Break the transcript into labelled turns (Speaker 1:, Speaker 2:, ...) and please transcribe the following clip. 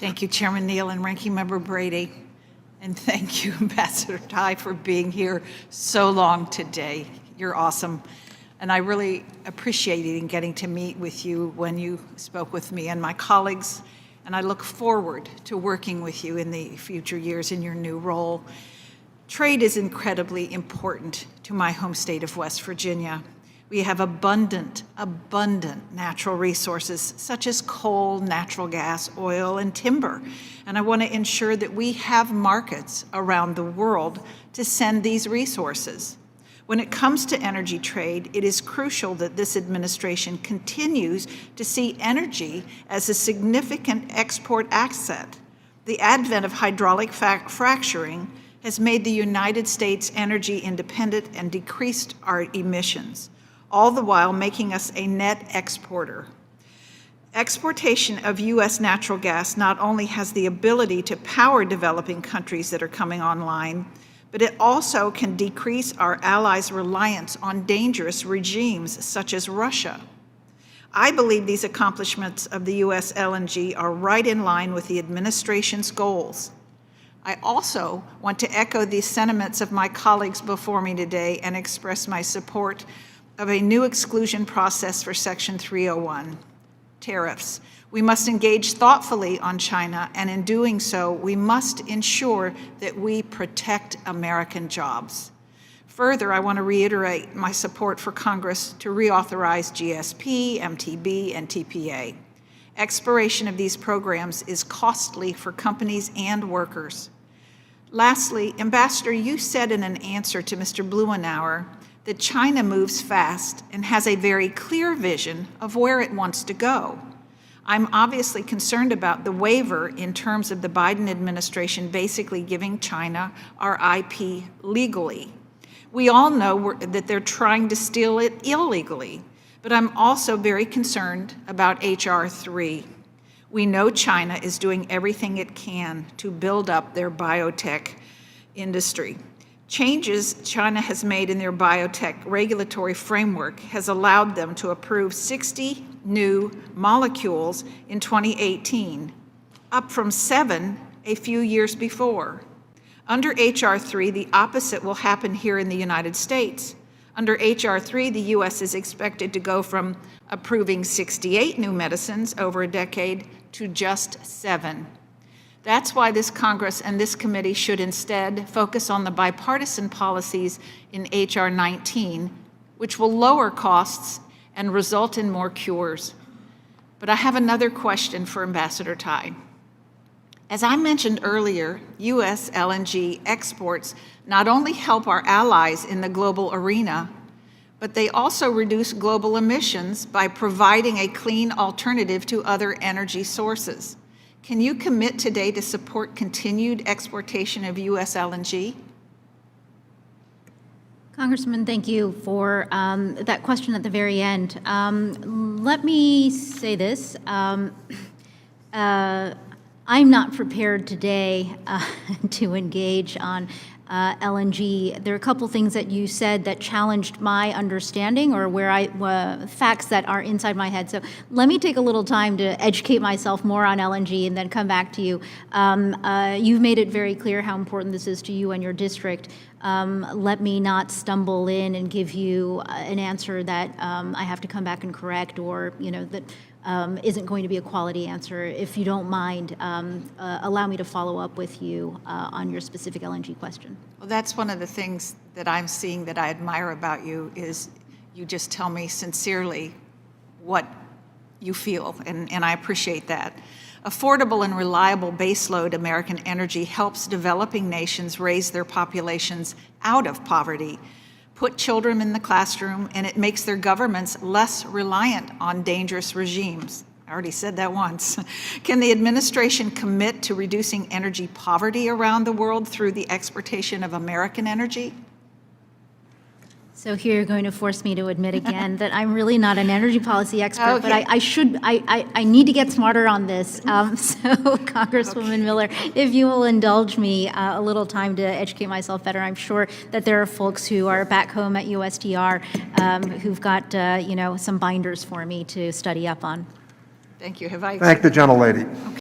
Speaker 1: Thank you, Chairman Neal and Ranking Member Brady. And thank you, Ambassador Tai, for being here so long today. You're awesome. And I really appreciated getting to meet with you when you spoke with me and my colleagues. And I look forward to working with you in the future years in your new role. Trade is incredibly important to my home state of West Virginia. We have abundant natural resources such as coal, natural gas, oil, and timber. And I want to ensure that we have markets around the world to send these resources. When it comes to energy trade, it is crucial that this administration continues to see energy as a significant export asset. The advent of hydraulic fracturing has made the United States energy independent and decreased our emissions, all the while making us a net exporter. Exportation of U.S. natural gas not only has the ability to power developing countries that are coming online, but it also can decrease our allies' reliance on dangerous regimes such as Russia. I believe these accomplishments of the U.S. LNG are right in line with the administration's goals. I also want to echo the sentiments of my colleagues before me today and express my support of a new exclusion process for Section 301, tariffs. We must engage thoughtfully on China, and in doing so, we must ensure that we protect American jobs. Further, I want to reiterate my support for Congress to reauthorize GSP, MTB, and TPA. Expiration of these programs is costly for companies and workers. Lastly, Ambassador, you said in an answer to Mr. Blumenauer that China moves fast and has a very clear vision of where it wants to go. I'm obviously concerned about the waiver in terms of the Biden administration basically giving China our IP legally. We all know that they're trying to steal it illegally, but I'm also very concerned about H.R. 3. We know China is doing everything it can to build up their biotech industry. Changes China has made in their biotech regulatory framework has allowed them to approve 60 new molecules in 2018, up from 7 a few years before. Under H.R. 3, the opposite will happen here in the United States. Under H.R. 3, the U.S. is expected to go from approving 68 new medicines over a decade to just 7. That's why this Congress and this committee should instead focus on the bipartisan policies in H.R. 19, which will lower costs and result in more cures. But I have another question for Ambassador Tai. As I mentioned earlier, U.S. LNG exports not only help our allies in the global arena, but they also reduce global emissions by providing a clean alternative to other energy sources. Can you commit today to support continued exportation of U.S. LNG?
Speaker 2: Congressman, thank you for that question at the very end. Let me say this. I'm not prepared today to engage on LNG. There are a couple things that you said that challenged my understanding or facts that are inside my head. So let me take a little time to educate myself more on LNG and then come back to you. You've made it very clear how important this is to you and your district. Let me not stumble in and give you an answer that I have to come back and correct, or that isn't going to be a quality answer. If you don't mind, allow me to follow up with you on your specific LNG question.
Speaker 1: Well, that's one of the things that I'm seeing that I admire about you is you just tell me sincerely what you feel, and I appreciate that. Affordable and reliable baseload American energy helps developing nations raise their populations out of poverty, put children in the classroom, and it makes their governments less reliant on dangerous regimes. I already said that once. Can the administration commit to reducing energy poverty around the world through the exportation of American energy?
Speaker 2: So here you're going to force me to admit again that I'm really not an energy policy expert, but I need to get smarter on this. So Congresswoman Miller, if you will indulge me a little time to educate myself better, I'm sure that there are folks who are back home at USTR who've got some binders for me to study up on.
Speaker 1: Thank you. Have I?
Speaker 3: Thank the gentlelady.